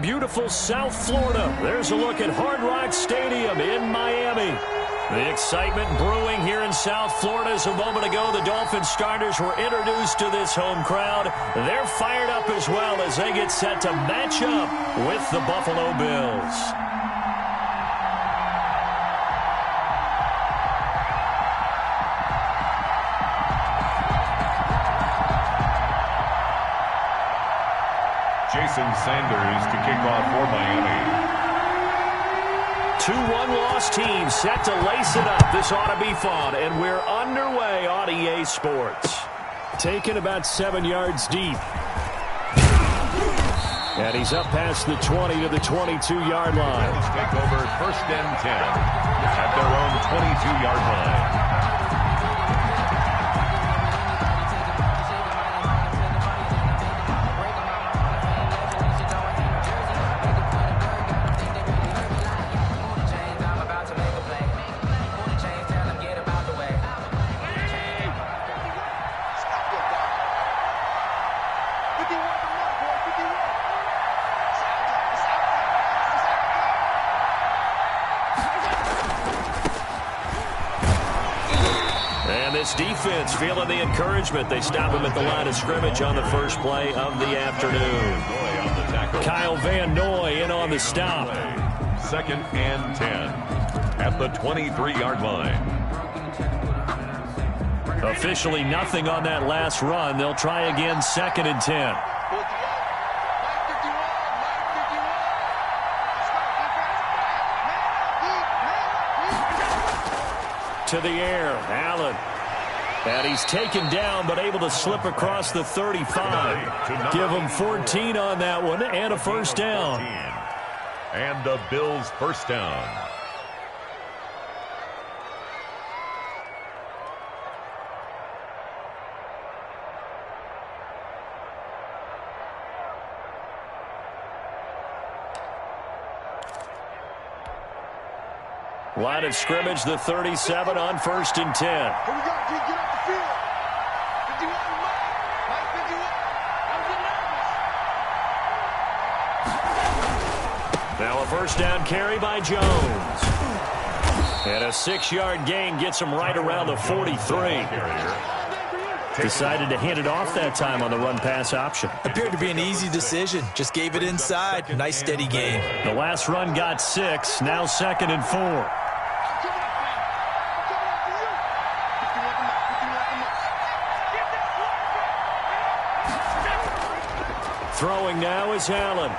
beautiful South Florida. There's a look at Hard Rock Stadium in Miami. The excitement brewing here in South Florida. As a moment ago, the Dolphins starters were introduced to this home crowd. They're fired up as well as they get set to match up with the Buffalo Bills. Jason Sanders to kick off for Miami. Two one-loss teams set to lace it up. This ought to be fun, and we're underway on EA Sports. Taken about 7 yards deep. And he's up past the 20 to the 22-yard line. Take over 1st and 10 at their own 22-yard line. Defense feeling the encouragement. They stop him at the line of scrimmage on the first play of the afternoon. Kyle Van Noy in on the stop. 2nd and 10 at the 23-yard line. Officially nothing on that last run. They'll try again 2nd and 10. To the air, Allen. And he's taken down, but able to slip across the 35. Give him 14 on that one, and a first down. And the Bills' first down. Line of scrimmage, the 37 on 1st and 10. Here we go. Get off the field. 51, Mike 51. Now a first down carry by Jones. And a 6-yard gain gets him right around the 43. Decided to hand it off that time on the run-pass option. Appeared to be an easy decision. Just gave it inside. Nice, steady game. The last run got 6. Now 2nd and 4. Throwing now is Allen.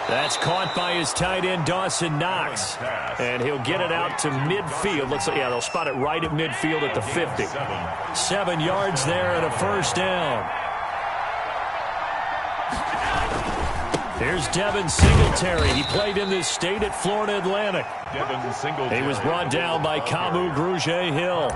That's caught by his tight end, Dawson Knox. And he'll get it out to midfield. Looks like, yeah, they'll spot it right at midfield at the 50. 7 yards there and a first down. Here's Devin Singletary. He played in this state at Florida Atlantic. He was brought down by Kamu Grugier-Hill.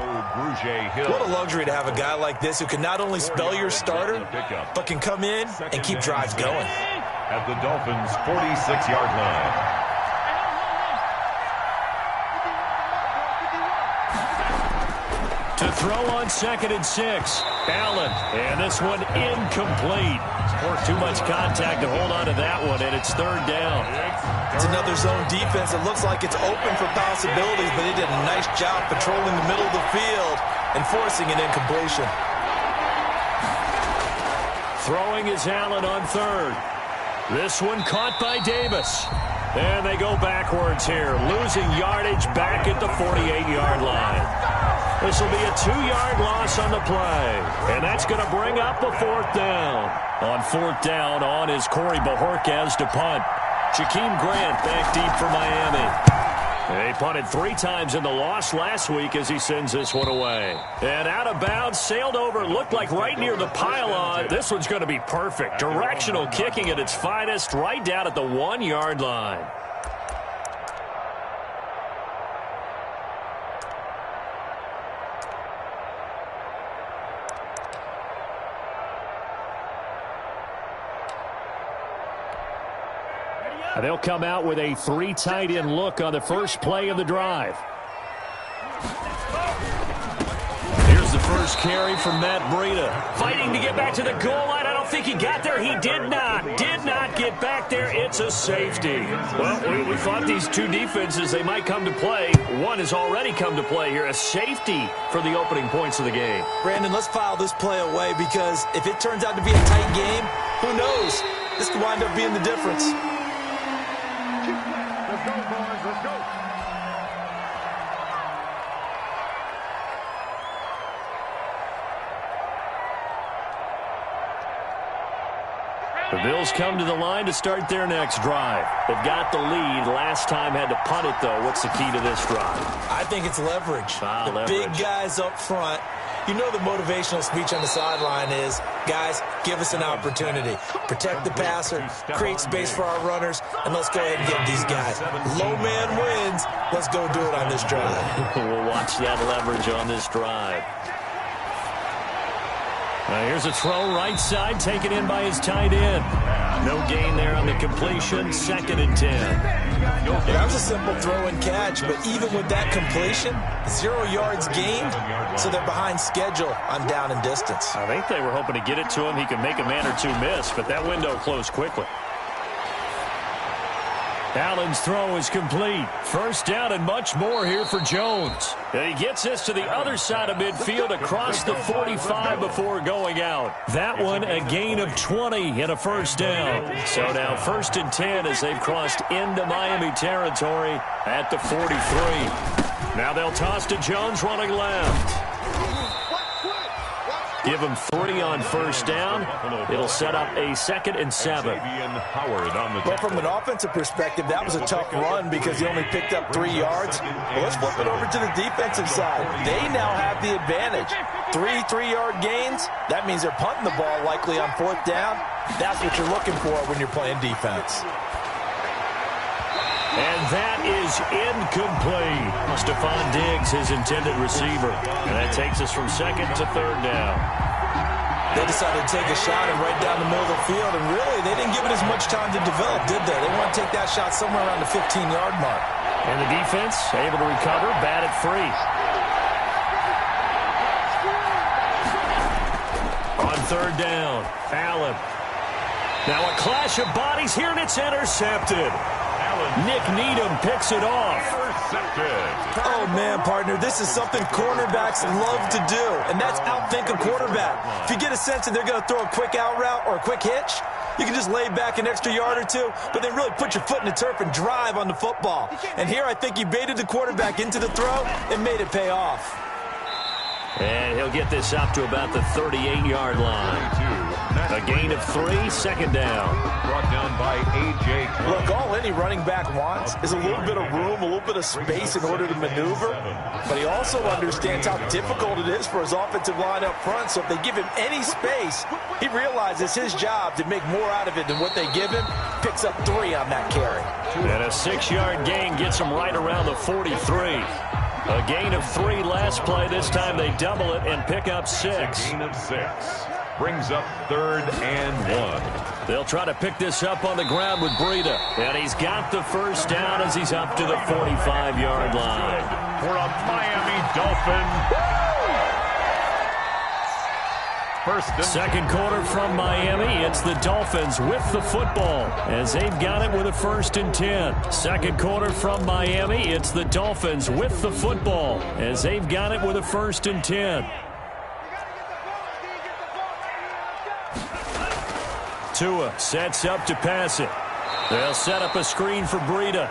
What a luxury to have a guy like this who can not only spell your starter, but can come in and keep drives going. At the Dolphins' 46-yard line. To throw on 2nd and 6. Allen. And this one incomplete. Too much contact to hold on to that one, and it's 3rd down. It's another zone defense. It looks like it's open for possibilities, but they did a nice job patrolling the middle of the field and forcing an incompletion. Throwing is Allen on 3rd. This one caught by Davis. And they go backwards here, losing yardage back at the 48-yard line. This will be a 2-yard loss on the play. And that's going to bring up a 4th down. On 4th down, on is Corey Bojorquez to punt. Jakeem Grant back deep for Miami. They punted 3 times in the loss last week as he sends this one away. And out of bounds, sailed over, looked like right near the pylon. This one's going to be perfect. Directional kicking at its finest, right down at the 1-yard line. They'll come out with a 3 tight end look on the first play of the drive. Here's the first carry from Matt Breida. Fighting to get back to the goal line. I don't don't think he got there. He did not. Did not get back there. It's a safety. Well, we thought these two defenses, they might come to play. One has already come to play here. A safety for the opening points of the game. Brandon, let's file this play away because if it turns out to be a tight game, who knows? This could wind up being the difference. Let's go, boys. Let's go. The Bills come to the line to start their next drive. They've got the lead. Last time had to punt it, though. What's the key to this drive? I think it's leverage. Leverage. Big guys up front. You know the motivational speech on the sideline is, guys, give us an opportunity. Protect the passer, create space for our runners, and let's go ahead and get these guys. Low man wins. Let's go do it on this drive. We'll watch that leverage on this drive. Here's a throw right side, taken in by his tight end. No gain there on the completion, 2nd and 10. That was a simple throw and catch, but even with that completion, 0 yards gained, so they're behind schedule on down and distance. I think they were hoping to get it to him. He could make a man or two miss, but that window closed quickly. Allen's throw is complete. First down and much more here for Jones. And he gets this to the other side of midfield across the 45 before going out. That one a gain of 20 and a first down. So now 1st and 10 as they've crossed into Miami territory at the 43. Now they'll toss to Jones running left. Give him 3 on first down. It'll set up a 2nd and 7. Well, from an offensive perspective, that was a tough run because he only picked up 3 yards. Well, let's flip it over to the defensive side. They now have the advantage. 3 3-yard gains. That means they're punting the ball likely on 4th down. That's what you're looking for when you're playing defense. And that is incomplete. Stephon Diggs, his intended receiver. And that takes us from 2nd to 3rd down. They decided to take a shot and right down the middle of the field, and really, they didn't give it as much time to develop, did they? They want to take that shot somewhere around the 15-yard mark. And the defense able to recover, batted free. On 3rd down, Allen. Now a clash of bodies here, and it's intercepted. Nick Needham picks it off. Oh, man, partner, this is something cornerbacks love to do, and that's outthink a quarterback. If you get a sense that they're going to throw a quick out route or a quick hitch, you can just lay back an extra yard or two, but then really put your foot in the turf and drive on the football. And here I think he baited the quarterback into the throw and made it pay off. And he'll get this up to about the 38-yard line. A gain of 3, 2nd down. Brought down by A.J. Look, all any running back wants is a little bit of room, a little bit of space in order to maneuver. But he also understands how difficult it is for his offensive line up front. So if they give him any space, he realizes his job to make more out of it than what they give him. Picks up 3 on that carry. And a 6-yard gain gets him right around the 43. A gain of 3 last play. This time they double it and pick up 6. Gain of 6. Brings up 3rd and 1. They'll try to pick this up on the ground with Breida. And he's got the first down as he's up to the 45-yard line. For a Miami Dolphin. Second quarter from Miami. It's the Dolphins with the football as they've got it with a 1st and 10. Second quarter from Miami. It's the Dolphins with the football as they've got it with a 1st and 10. Tua sets up to pass it. They'll set up a screen for Breida.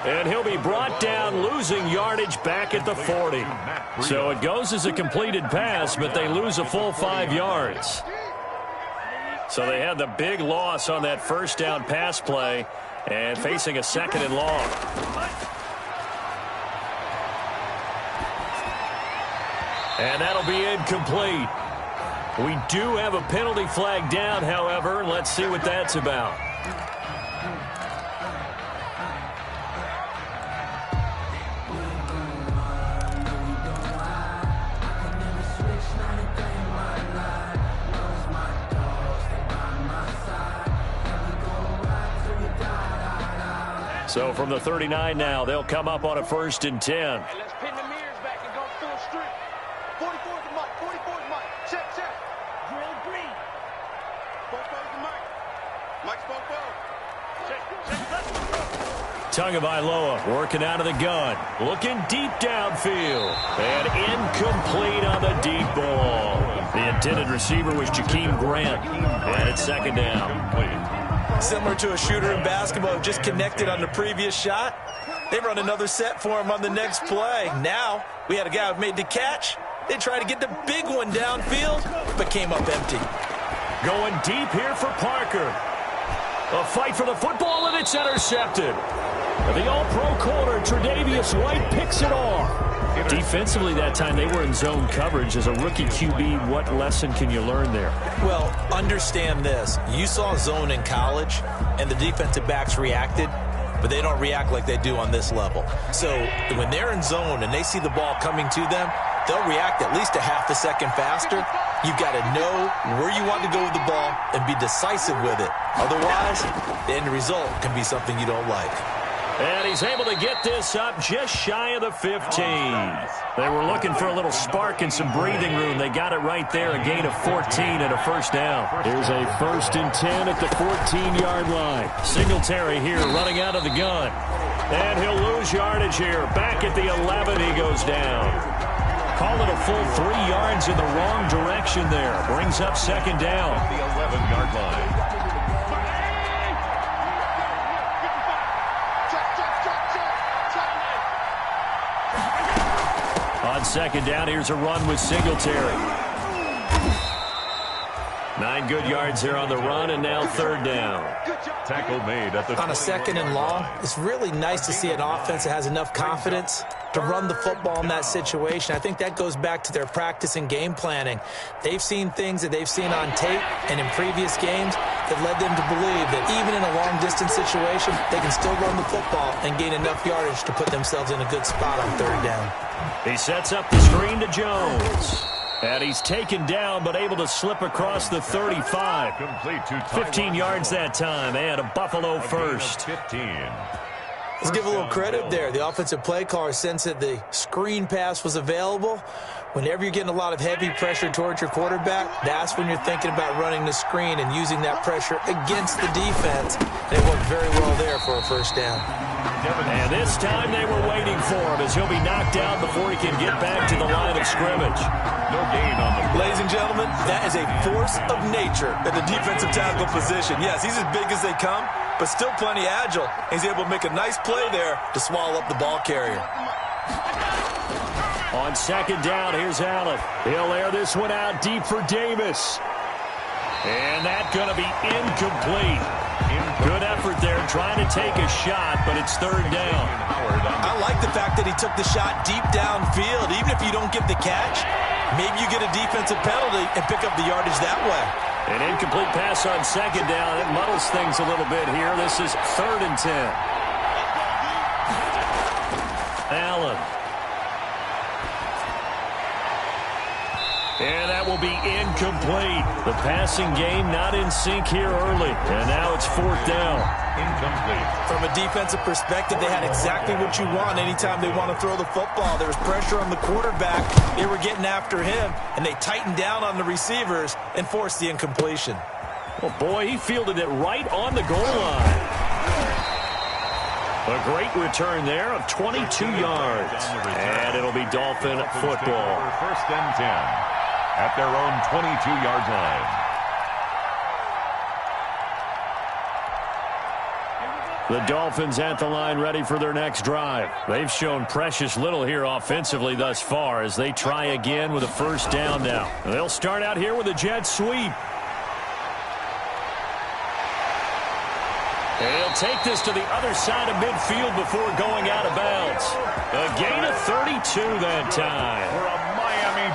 And he'll be brought down, losing yardage back at the 40. So it goes as a completed pass, but they lose a full 5 yards. So they had the big loss on that first down pass play and facing a 2nd and long. And that'll be incomplete. We do have a penalty flag down, however. Let's see what that's about. So from the 39 now, they'll come up on a 1st and 10. Hey, let's pin the mirrors back and go full street. 44's the mic. 44's the mic. Check, check. Drill green. Tagovailoa working out of the gun. Looking deep downfield. And incomplete on the deep ball. The intended receiver was Jakeem Grant. And it's second down. Similar to a shooter in basketball who just connected on the previous shot. They run another set for him on the next play. Now, we had a guy who made the catch. They tried to get the big one downfield, but came up empty. Going deep here for Parker. A fight for the football, and it's intercepted. The all-pro corner, Tre'Davious White, picks it off. Defensively that time, they were in zone coverage. As a rookie QB, what lesson can you learn there? Well, understand this. You saw zone in college, and the defensive backs reacted, but they don't react like they do on this level. So when they're in zone and they see the ball coming to them, they'll react at least a half a second faster. You've got to know where you want to go with the ball and be decisive with it. Otherwise, the end result can be something you don't like. And he's able to get this up just shy of the 15. They were looking for a little spark and some breathing room. They got it right there, a gain of 14 and a first down. Here's a 1st and 10 at the 14-yard line. Singletary here running out of the gun. And he'll lose yardage here. Back at the 11, he goes down. Call it a full 3 yards in the wrong direction there. Brings up second down. The 11-yard line. On second down, here's a run with Singletary. 9 good yards there on the run, and now third down. Tackle made at the on a second and long, it's really nice to see an offense that has enough confidence to run the football in that situation. I think that goes back to their practice and game planning. They've seen things that they've seen on tape and in previous games that led them to believe that even in a long-distance situation, they can still run the football and gain enough yardage to put themselves in a good spot on third down. He sets up the screen to Jones. And he's taken down, but able to slip across the 35. Complete to 15 yards that time, and a Buffalo first. 15. Let's give a little credit there. The offensive play caller sensed that the screen pass was available. Whenever you're getting a lot of heavy pressure towards your quarterback, that's when you're thinking about running the screen and using that pressure against the defense. They worked very well there for a first down. And this time they were waiting for him as he'll be knocked down before he can get back to the line of scrimmage. No gain on the play. Ladies and gentlemen, that is a force of nature at the defensive tackle position. Yes, he's as big as they come, but still plenty agile. He's able to make a nice play there to swallow up the ball carrier. On second down, here's Allen. He'll air this one out deep for Davis. And that's going to be incomplete. Good effort there trying to take a shot, but it's third down. I like the fact that he took the shot deep downfield. Even if you don't get the catch, maybe you get a defensive penalty and pick up the yardage that way. An incomplete pass on second down. It muddles things a little bit here. This is 3rd and 10. Allen. And that will be incomplete. The passing game not in sync here early. And now it's 4th down. Incomplete. From a defensive perspective, they had exactly what you want anytime they want to throw the football. There was pressure on the quarterback. They were getting after him, and they tightened down on the receivers and forced the incompletion. Oh, boy, he fielded it right on the goal line. A great return there of 22 yards. And it'll be Dolphin football. 1st and 10 at their own 22-yard line. The Dolphins at the line ready for their next drive. They've shown precious little here offensively thus far as they try again with a first down now. They'll start out here with a jet sweep. They'll take this to the other side of midfield before going out of bounds. A gain of 32 that time. For a Miami.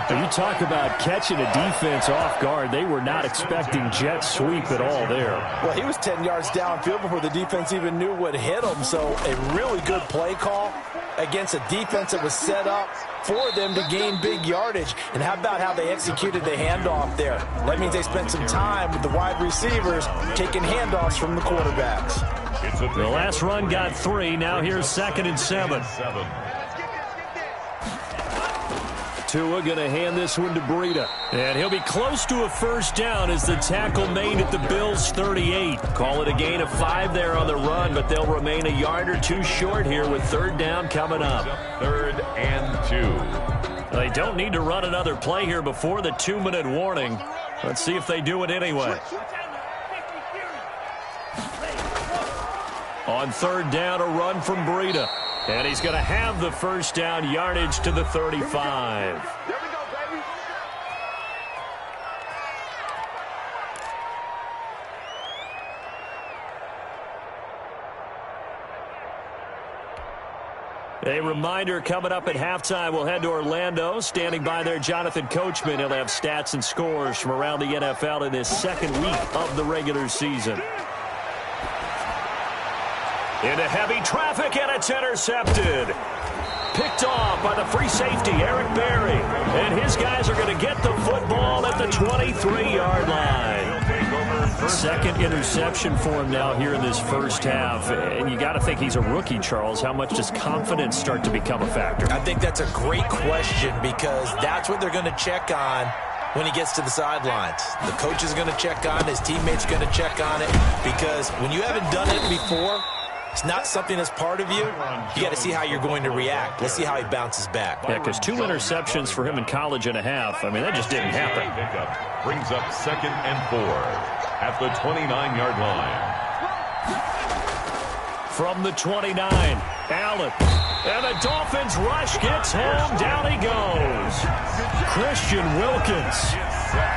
You talk about catching a defense off guard. They were not expecting jet sweep at all there. Well, he was 10 yards downfield before the defense even knew what hit him. So a really good play call against a defense that was set up for them to gain big yardage. And how about how they executed the handoff there? That means they spent some time with the wide receivers taking handoffs from the quarterbacks. The last run got 3. Now here's 2nd and 7. Tua going to hand this one to Breida. And he'll be close to a first down as the tackle made at the Bills' 38. Call it a gain of 5 there on the run, but they'll remain a yard or two short here with third down coming up. 3rd and 2. They don't need to run another play here before the 2-minute warning. Let's see if they do it anyway. On third down, a run from Breida. And he's going to have the first down yardage to the 35. There we go, baby. A reminder coming up at halftime, we'll head to Orlando. Standing by there, Jonathan Coachman. He'll have stats and scores from around the NFL in this second week of the regular season. Into heavy traffic, and it's intercepted. Picked off by the free safety, Eric Berry. And his guys are going to get the football at the 23-yard line. Second interception for him now here in this first half. And you got to think he's a rookie, Charles. How much does confidence start to become a factor? I think that's a great question because that's what they're going to check on when he gets to the sidelines. The coach is going to check on it. His teammates are going to check on it because when you haven't done it before, it's not something that's part of you. You got to see how you're going to react. Let's see how he bounces back. Yeah, because 2 interceptions for him in college and a half. I mean, that just didn't happen. Brings up 2nd and 4 at the 29-yard line. From the 29, Allen. And the Dolphins rush gets home. Down he goes. Christian Wilkins.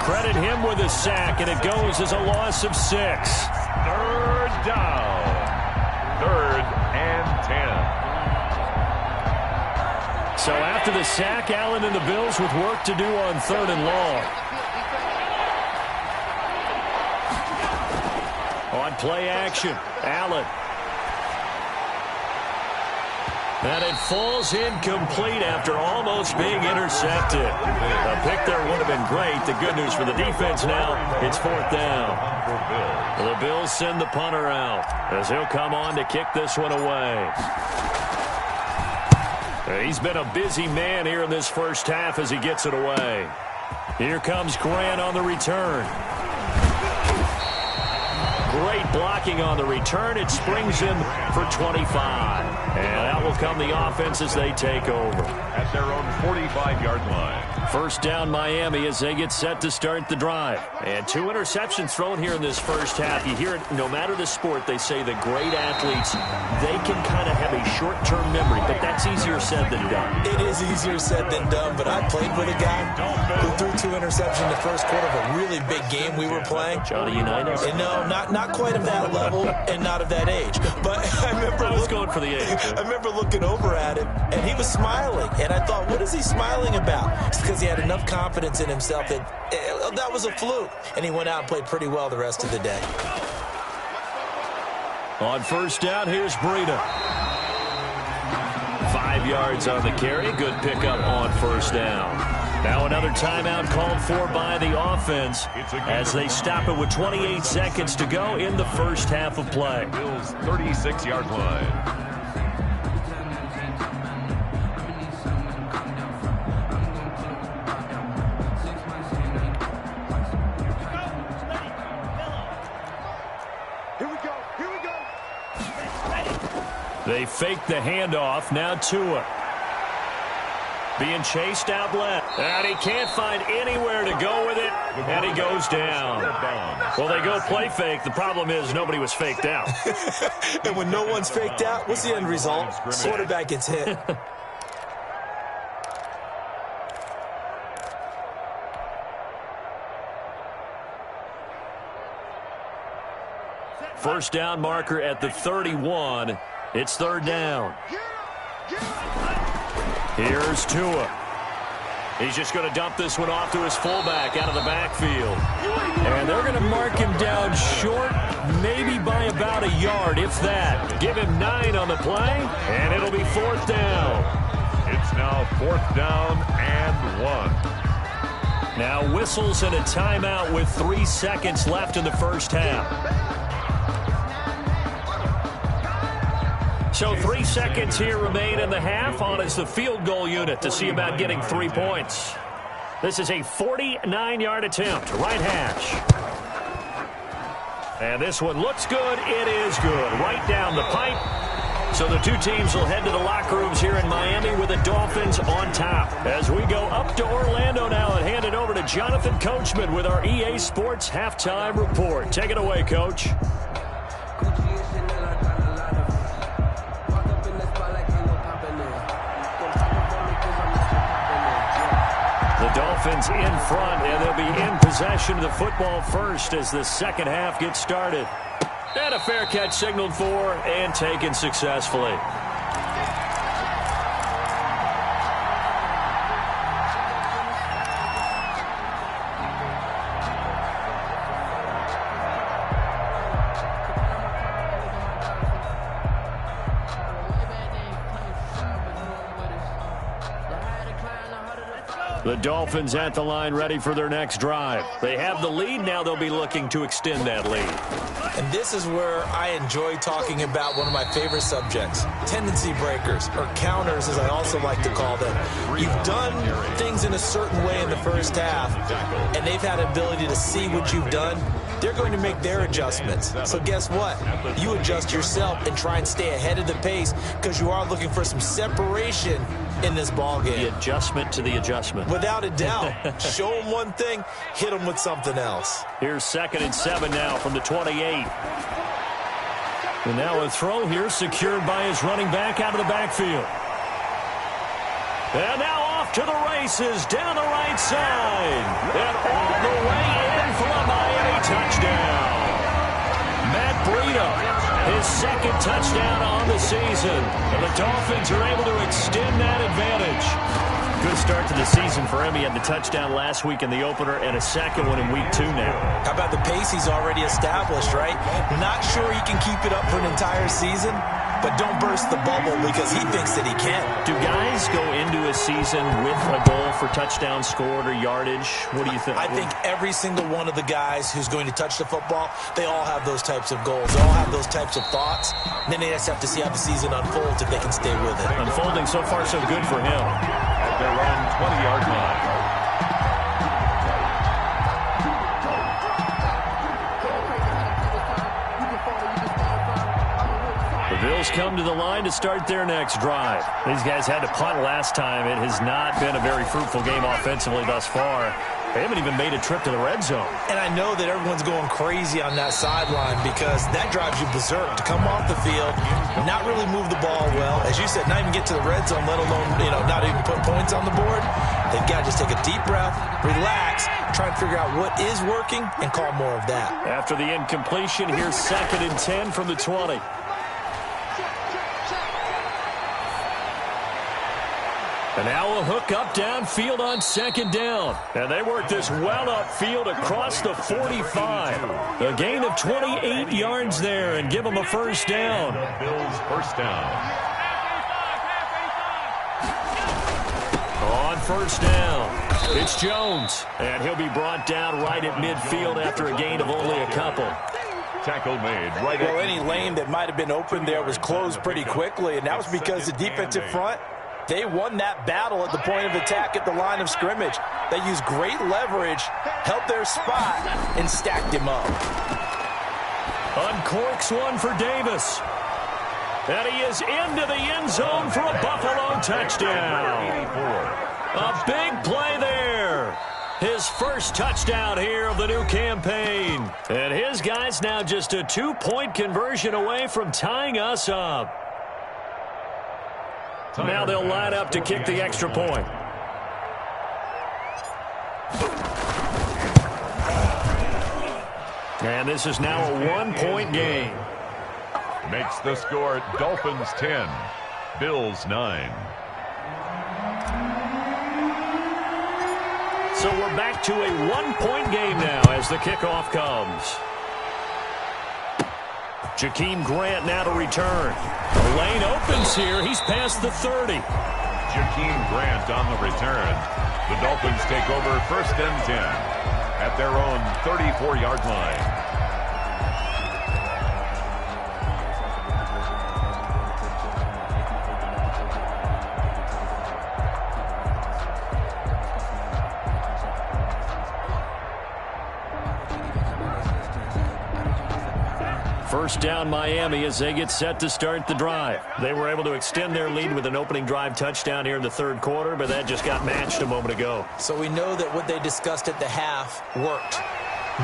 Credit him with a sack, and it goes as a loss of 6. 3rd down. 3rd and 10. So after the sack, Allen and the Bills with work to do on 3rd and long. On play action, Allen. And it falls incomplete after almost being intercepted. A pick there would have been great. The good news for the defense now, it's 4th down. The Bills send the punter out as he'll come on to kick this one away. He's been a busy man here in this first half as he gets it away. Here comes Grant on the return. Great blocking on the return. It springs him for 25. And out will come the offense as they take over. At their own 45-yard line. First down Miami as they get set to start the drive. And 2 interceptions thrown here in this first half. You hear it, no matter the sport, they say the great athletes, they can kind of have a short-term memory, but that's easier said than done. It is easier said than done, but I played with a guy who threw 2 interceptions in the first quarter of a really big game we were playing. Johnny Unitas? And no, not quite of that level and not of that age. But I remember I was going for the age. I remember looking over at him, and he was smiling. And I thought, what is he smiling about? It's because he had enough confidence in himself that that was a fluke. And he went out and played pretty well the rest of the day. On first down, here's Breida. 5 yards on the carry. Good pickup on first down. Now another timeout called for by the offense as they stop it with 28 seconds to go in the first half of play. Bills 36-yard line. They fake the handoff. Now Tua. Being chased out left. And he can't find anywhere to go with it. And he goes down. Well, they go play fake. The problem is nobody was faked out. And when no one's faked out, what's the end result? Quarterback gets hit. First down marker at the 31. It's third down. Here's Tua. He's just going to dump this one off to his fullback out of the backfield. And they're going to mark him down short, maybe by about a yard, if that. Give him 9 on the play, and it'll be 4th down. It's now 4th down and 1. Now whistles and a timeout with 3 seconds left in the first half. So 3 seconds here remain in the half on as the field goal unit to see about getting 3 points. This is a 49-yard attempt, right hash. And this one looks good. It is good. Right down the pipe. So the two teams will head to the locker rooms here in Miami with the Dolphins on top. As we go up to Orlando now and hand it over to Jonathan Coachman with our EA Sports Halftime Report. Take it away, Coach. The Dolphins in front, and they'll be in possession of the football first as the second half gets started. And a fair catch signaled for and taken successfully. The Dolphins at the line ready for their next drive. They have the lead. Now they'll be looking to extend that lead. And this is where I enjoy talking about one of my favorite subjects, tendency breakers, or counters as I also like to call them. You've done things in a certain way in the first half, and they've had ability to see what you've done. They're going to make their adjustments. So guess what? You adjust yourself and try and stay ahead of the pace because you are looking for some separation in this ball game. The adjustment to the adjustment. Without a doubt. Show them one thing, hit them with something else. Here's 2nd and 7 now from the 28. And now a throw here secured by his running back out of the backfield. And now off to the races down the right side. And all the way in for a Miami touchdown. Matt Breida, his 2nd touchdown on the season. And the Dolphins are able to extend that advantage. Good start to the season for him. He had the touchdown last week in the opener and a second one in week 2 now. How about the pace he's already established, right? Not sure he can keep it up for an entire season, but don't burst the bubble because he thinks that he can. Do guys go into a season with a goal for touchdown scored or yardage? What do you think? I think every single one of the guys who's going to touch the football, they all have those types of goals. They all have those types of thoughts. And then they just have to see how the season unfolds if they can stay with it. Unfolding so far so good for him. At their own 20-yard line. Bills come to the line to start their next drive. These guys had to punt last time. It has not been a very fruitful game offensively thus far. They haven't even made a trip to the red zone. And I know that everyone's going crazy on that sideline because that drives you berserk to come off the field, not really move the ball well. As you said, not even get to the red zone, let alone, not even put points on the board. They've got to just take a deep breath, relax, try and figure out what is working, and call more of that. After the incompletion, here's 2nd and 10 from the 20. And now a hook up downfield on 2nd down. And they work this well upfield across the 45. A gain of 28 yards there and give them a first down. Bills first down. On first down, it's Jones. And he'll be brought down right at midfield after a gain of only a couple. Tackle made right Well, any lane that might have been open there was closed pretty quickly, and that was because the defensive front, they won that battle at the point of attack at the line of scrimmage. They used great leverage, held their spot, and stacked him up. Uncorks one for Davis. And he is into the end zone for a Buffalo touchdown. A big play there. His first touchdown here of the new campaign. And his guys now just a 2-point conversion away from tying us up. Now they'll line up to kick the extra point. And this is now a 1-point game. Makes the score Dolphins 10, Bills 9. So we're back to a 1-point game now as the kickoff comes. Jakeem Grant now to return. The lane opens here. He's past the 30. Jakeem Grant on the return. The Dolphins take over 1st and 10 at their own 34-yard line. First down Miami as they get set to start the drive. They were able to extend their lead with an opening drive touchdown here in the third quarter, but that just got matched a moment ago. So we know that what they discussed at the half worked.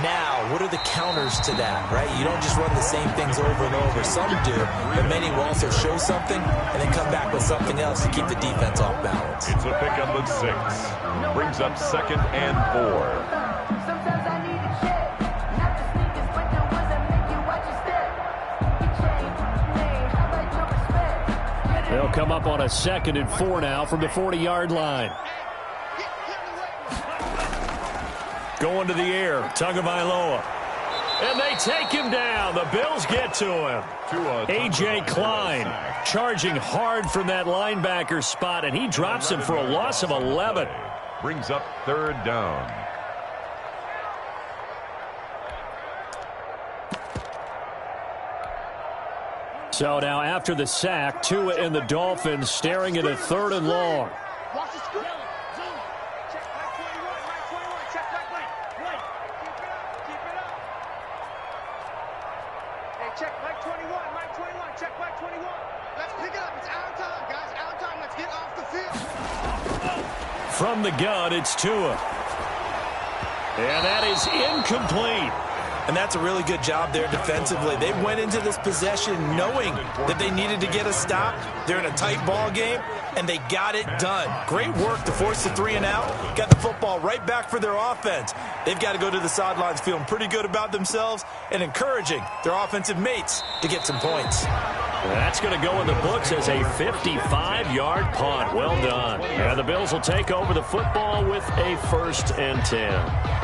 Now, what are the counters to that, right? You don't just run the same things over and over. Some do, but many will also show something and then come back with something else to keep the defense off balance. It's a pickup of 6. Brings up 2nd and 4. Sometimes I need a check, not the sneakers, but the ones that make you watch your step. You change, name, how about your respect? They'll come up on a 2nd and 4 now from the 40-yard line. Going to the air, Tagovailoa. And they take him down. The Bills get to him. A.J. Klein charging hard from that linebacker spot, and he drops him for a loss of 11. Brings up 3rd down. So now after the sack, Tua and the Dolphins staring at a 3rd and long. Watch the screen. Check back 21. Check back lane. Keep it up. Hey, check back 21. Check back 21. Let's pick it up. It's our time, guys. Our time. Let's get off the field. From the gun, it's Tua. And that is incomplete. And that's a really good job there defensively. They went into this possession knowing that they needed to get a stop. They're in a tight ball game, and they got it done. Great work to force the 3 and out. Got the football right back for their offense. They've got to go to the sidelines feeling pretty good about themselves and encouraging their offensive mates to get some points. That's going to go in the books as a 55-yard punt. Well done. And the Bills will take over the football with a 1st and 10.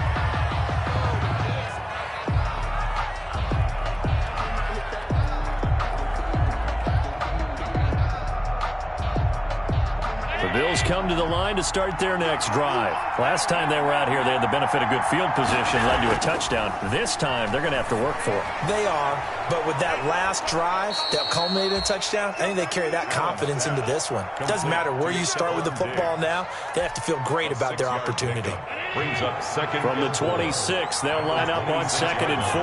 Bills come to the line to start their next drive. Last time they were out here, they had the benefit of good field position, led to a touchdown. This time, they're going to have to work for it. They are, but with that last drive that culminated in a touchdown, I think they carry that confidence into this one. It doesn't matter where you start with the football now. They have to feel great about their opportunity. Brings up 2nd. From the 26, they'll line up on 2nd and 4.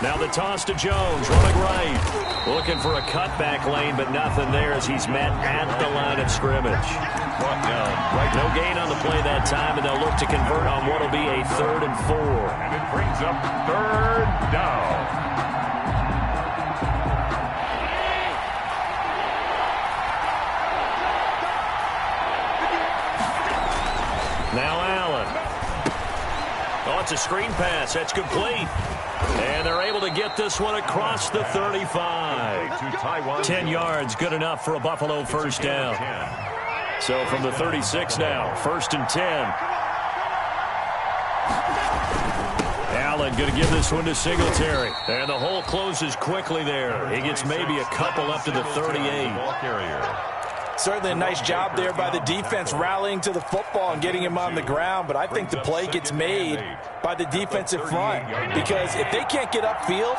Now the toss to Jones, running right. Looking for a cutback lane, but nothing there as he's met at the line of scrimmage. Brought down. Right. No gain on the play that time, and they'll look to convert on what will be a 3rd and 4. And it brings up 3rd down. Now Allen. Oh, it's a screen pass. That's complete. And they're able to get this one across the 35. 10 yards, good enough for a Buffalo 1st down. So from the 36 now, 1st and 10. Allen going to give this one to Singletary. And the hole closes quickly there. He gets maybe a couple up to the 38. Ball carrier. Certainly a nice job there by the defense rallying to the football and getting him on the ground, but I think the play gets made by the defensive front because if they can't get upfield,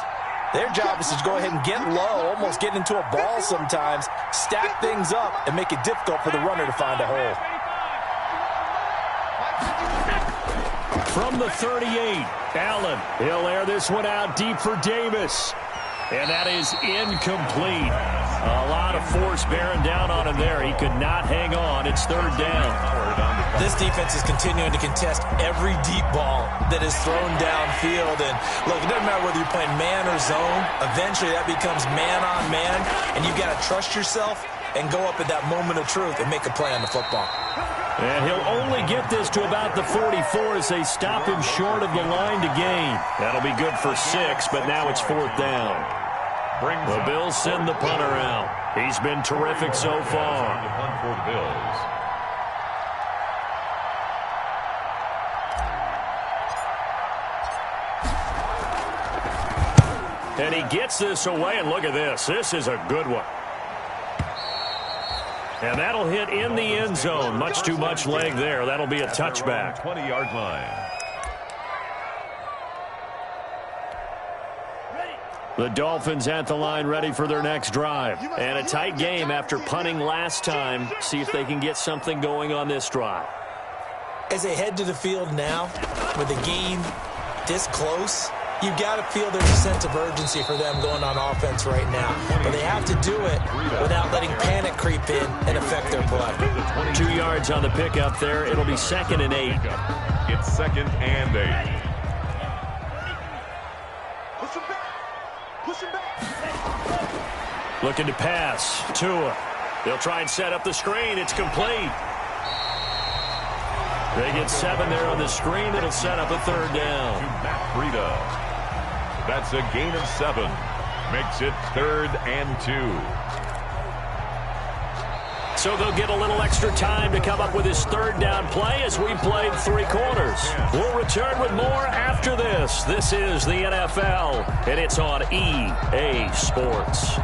their job is to go ahead and get low, almost get into a ball sometimes, stack things up, and make it difficult for the runner to find a hole. From the 38, Allen. He'll air this one out deep for Davis. And that is incomplete. A lot of force bearing down on him there. He could not hang on. It's 3rd down. This defense is continuing to contest every deep ball that is thrown downfield. And look, it doesn't matter whether you're playing man or zone. Eventually that becomes man on man. And you've got to trust yourself and go up at that moment of truth and make a play on the football. And he'll only get this to about the 44 as they stop him short of the line to gain. That'll be good for 6, but now it's 4th down. The Bills send the punter out. He's been terrific so far. The punt for the Bills. And he gets this away, and look at this. This is a good one. And that'll hit in the end zone. Much too much leg there. That'll be a touchback. 20-yard line. The Dolphins at the line ready for their next drive. And a tight game after punting last time. See if they can get something going on this drive. As they head to the field now, with the game this close, You got to feel there's a sense of urgency for them going on offense right now. But they have to do it without letting panic creep in and affect their play. 2 yards on the pickup there. It'll be 2nd and 8. It's 2nd and 8. Push him back. Push him back. Looking to pass. Tua. They'll try and set up the screen. It's complete. They get 7 there on the screen. It'll set up a 3rd down. Matt Breida. That's a gain of 7. Makes it 3rd and 2. So they'll get a little extra time to come up with his 3rd down play as we played 3 quarters. We'll return with more after this. This is the NFL, and it's on EA Sports.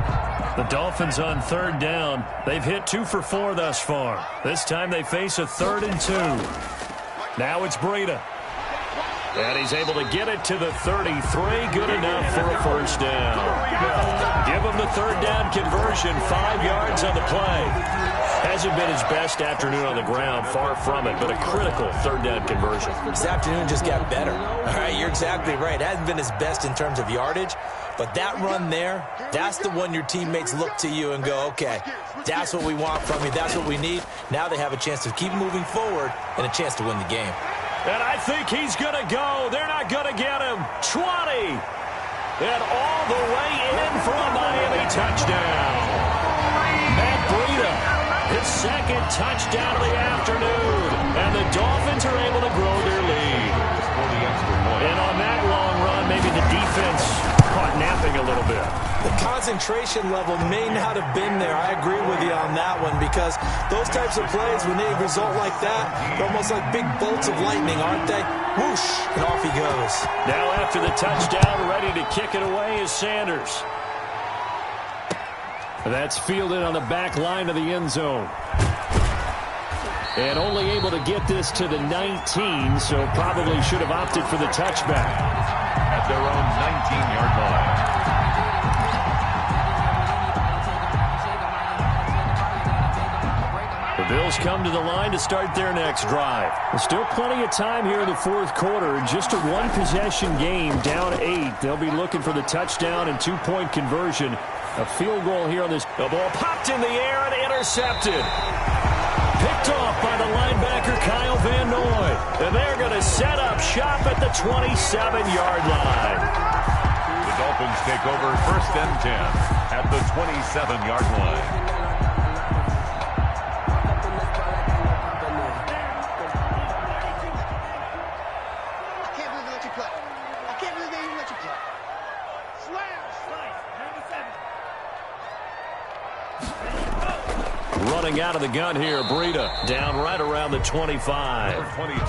The Dolphins on 3rd down. They've hit 2 for 4 thus far. This time they face a 3rd and 2. Now it's Breida. And he's able to get it to the 33. Good enough for a 1st down. Give him the 3rd down conversion. 5 yards on the play. Hasn't been his best afternoon on the ground. Far from it, but a critical 3rd down conversion. This afternoon just got better. All right, you're exactly right. It hasn't been his best in terms of yardage, but that run there, that's the one your teammates look to you and go, okay, that's what we want from you. That's what we need. Now they have a chance to keep moving forward and a chance to win the game. And I think he's going to go. They're not going to get him. 20. And all the way in for a Miami touchdown. Matt Breida, his 2nd touchdown of the afternoon. And the Dolphins are able to grow their lead. And on that long run, maybe the defense caught napping a little bit. The concentration level may not have been there. I agree with you on that one because those types of plays, when they result like that, they're almost like big bolts of lightning, aren't they? Whoosh, and off he goes. Now after the touchdown, ready to kick it away is Sanders. That's fielded on the back line of the end zone. And only able to get this to the 19, so probably should have opted for the touchback. At their own 19-yard line. The Bills come to the line to start their next drive. There's still plenty of time here in the 4th quarter. Just a 1-possession game, down 8. They'll be looking for the touchdown and 2-point conversion. A field goal here on this. The ball popped in the air and intercepted. Picked off by the linebacker Kyle Van Noy. And they're going to set up shop at the 27-yard line. The Dolphins take over 1st and 10 at the 27-yard line. Running out of the gun here, Breida down right around the 25. 22.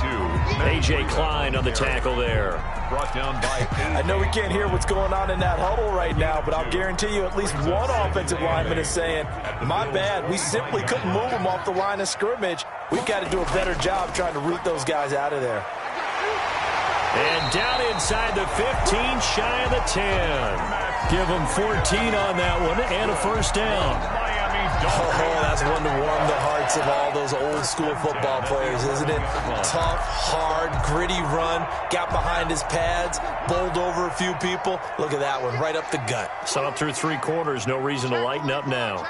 A.J. Klein on the tackle there. Brought down by. I know we can't hear what's going on in that huddle right now, but I'll guarantee you at least one offensive lineman is saying, my bad, we simply couldn't move them off the line of scrimmage. We've got to do a better job trying to root those guys out of there. And down inside the 15, shy of the 10. Give them 14 on that one and a 1st down. Oh, that's one to warm the hearts of all those old school football players, isn't it? Tough, hard, gritty run, got behind his pads, bowled over a few people. Look at that one, right up the gut. Saw it through 3 quarters, no reason to lighten up now.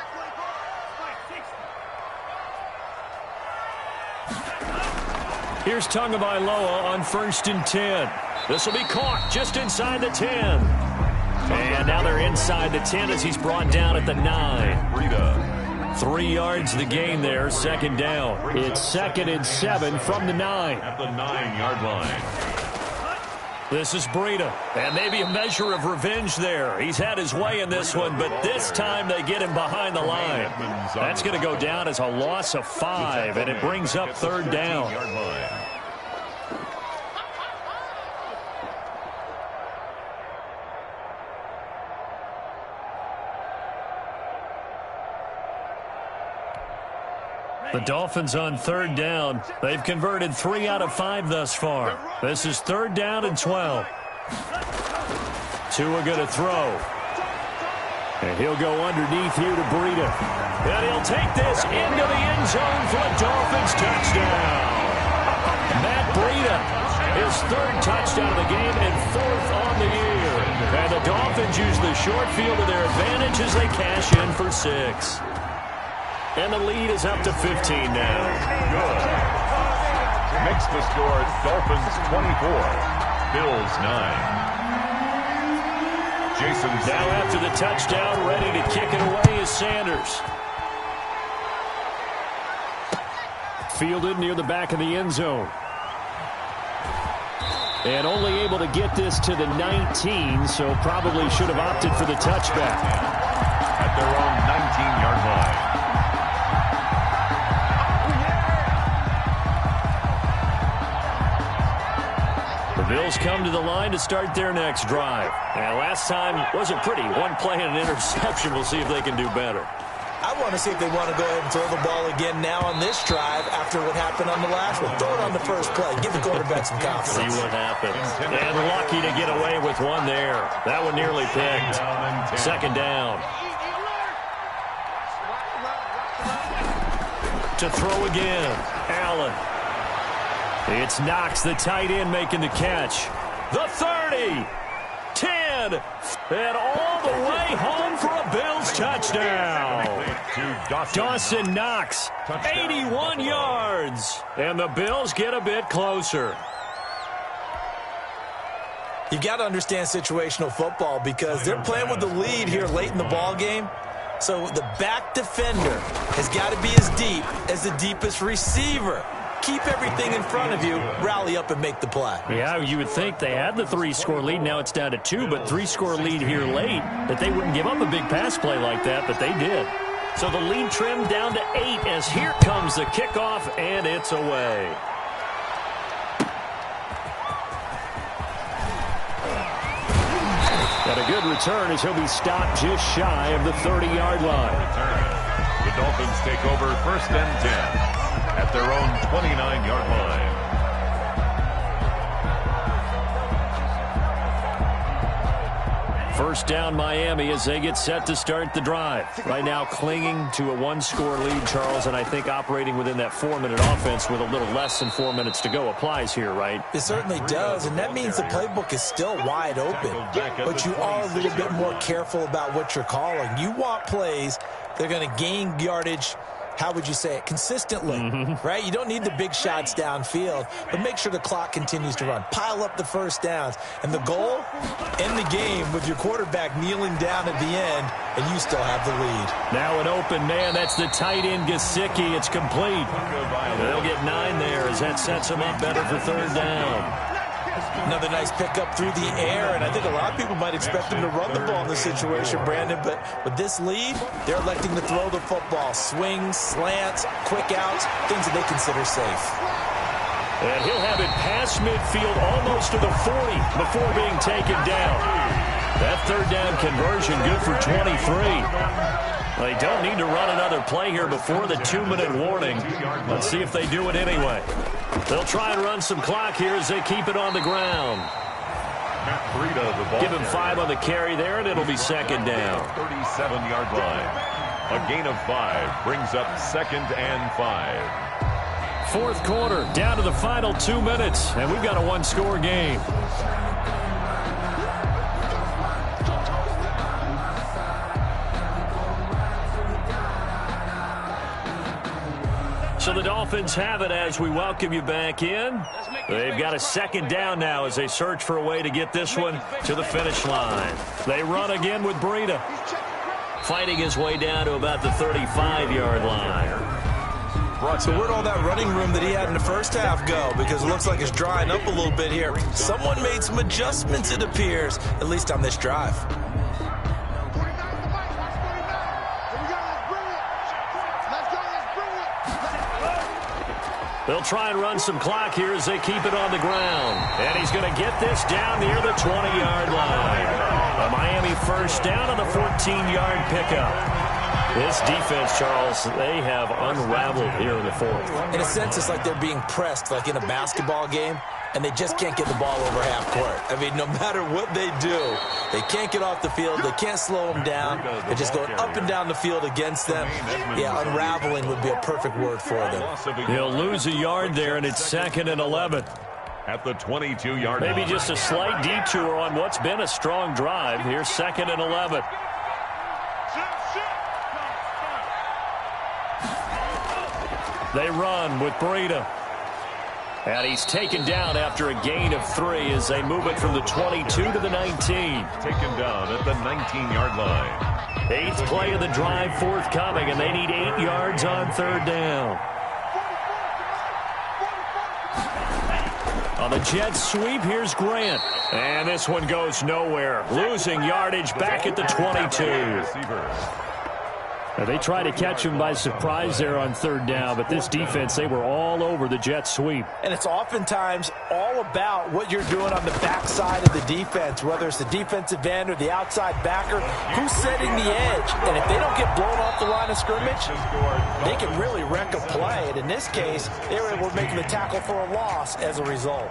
Here's Tagovailoa on 1st and 10. This will be caught just inside the 10. And now they're inside the 10 as he's brought down at the 9. 3 yards the gain there, 2nd down. It's 2nd and 7 from the 9. At the 9-yard line. This is Breida, and maybe a measure of revenge there. He's had his way in this one, but this time they get him behind the line. That's going to go down as a loss of 5, and it brings up 3rd down. The Dolphins on 3rd down. They've converted 3 out of 5 thus far. This is 3rd down and 12. Tua going to throw. And he'll go underneath here to Breida. And he'll take this into the end zone for a Dolphins touchdown. Matt Breida, his third touchdown of the game and fourth on the year. And the Dolphins use the short field to their advantage as they cash in for 6. And the lead is up to 15 now. Good. Makes the score Dolphins 24, Bills 9. Jason Now after the touchdown, ready to kick it away is Sanders. Fielded near the back of the end zone. And only able to get this to the 19, so probably should have opted for the touchback. At their own 19-yard line. The Bills come to the line to start their next drive. And last time wasn't pretty. One play and an interception. We'll see if they can do better. I want to see if they want to go ahead and throw the ball again now on this drive after what happened on the last one. Throw it on the first play. Give the quarterback some confidence. See what happens. And lucky to get away with one there. That one nearly picked. Second down. To throw again. Allen. It's Knox, the tight end, making the catch. The 30. 10. And all the way home for a Bills touchdown. Dawson Knox, 81 yards. And the Bills get a bit closer. You've got to understand situational football because they're playing with the lead here late in the ball game. So the back defender has got to be as deep as the deepest receiver. Keep everything in front of you, rally up and make the play. Yeah, you would think they had the 3-score lead. Now it's down to 2, but 3-score lead here late, that they wouldn't give up a big pass play like that, but they did. So the lead trimmed down to 8 as here comes the kickoff, and it's away. Got a good return as he'll be stopped just shy of the 30-yard line. The Dolphins take over first and 10. At their own 29-yard line. First down Miami as they get set to start the drive. Right now clinging to a 1-score lead, Charles, and I think operating within that 4-minute offense with a little less than 4 minutes to go applies here, right? It certainly does, and that means the playbook is still wide open. But you are a little bit more careful about what you're calling. You want plays that are going to gain yardage, how would you say it, consistently, right? You don't need the big shots downfield, but make sure the clock continues to run. Pile up the first downs. And the goal, end the game with your quarterback kneeling down at the end, and you still have the lead. Now an open man, that's the tight end, Gesicki. It's complete. They'll get 9 there as that sets them up better for third down. Another nice pickup through the air, and I think a lot of people might expect them to run the ball in this situation, Brandon, but with this lead, they're electing to throw the football. Swings, slants, quick outs, things that they consider safe. And he'll have it past midfield almost to the 40 before being taken down. That third down conversion good for 23. They don't need to run another play here before the 2-minute warning. Let's see if they do it anyway. They'll try and run some clock here as they keep it on the ground. Give him 5 on the carry there, and it'll be second down. 37-yard line. A gain of 5 brings up second and 5. Fourth quarter, down to the final 2 minutes, and we've got a 1-score game. So the Dolphins have it as we welcome you back in. They've got a second down now as they search for a way to get this one to the finish line. They run again with Breida, fighting his way down to about the 35-yard line. So where'd all that running room that he had in the first half go? Because it looks like it's drying up a little bit here. Someone made some adjustments, it appears, at least on this drive. They'll try and run some clock here as they keep it on the ground. And he's going to get this down near the 20-yard line. A Miami first down on the 14-yard pickup. This defense, Charles, they have unraveled here in the fourth. In a sense, it's like they're being pressed like in a basketball game, and they just can't get the ball over half court. I mean, no matter what they do, they can't get off the field. They can't slow them down. They're just going up and down the field against them. Yeah, unraveling would be a perfect word for them. He'll lose a yard there, and it's 2nd and 11. At the 22-yard line. Maybe just a slight detour on what's been a strong drive. Here's 2nd and 11. They run with Breida. And he's taken down after a gain of 3 as they move it from the 22 to the 19. Taken down at the 19-yard line. 8th play of the drive forthcoming, and they need 8 yards on 3rd down. On the Jets sweep, here's Grant. And this one goes nowhere. Losing yardage back at the 22. They tried to catch him by surprise there on 3rd down, but this defense, they were all over the Jet sweep. And it's oftentimes all about what you're doing on the backside of the defense, whether it's the defensive end or the outside backer, who's setting the edge. And if they don't get blown off the line of scrimmage, they can really wreck a play. And in this case, they were able to make the tackle for a loss as a result.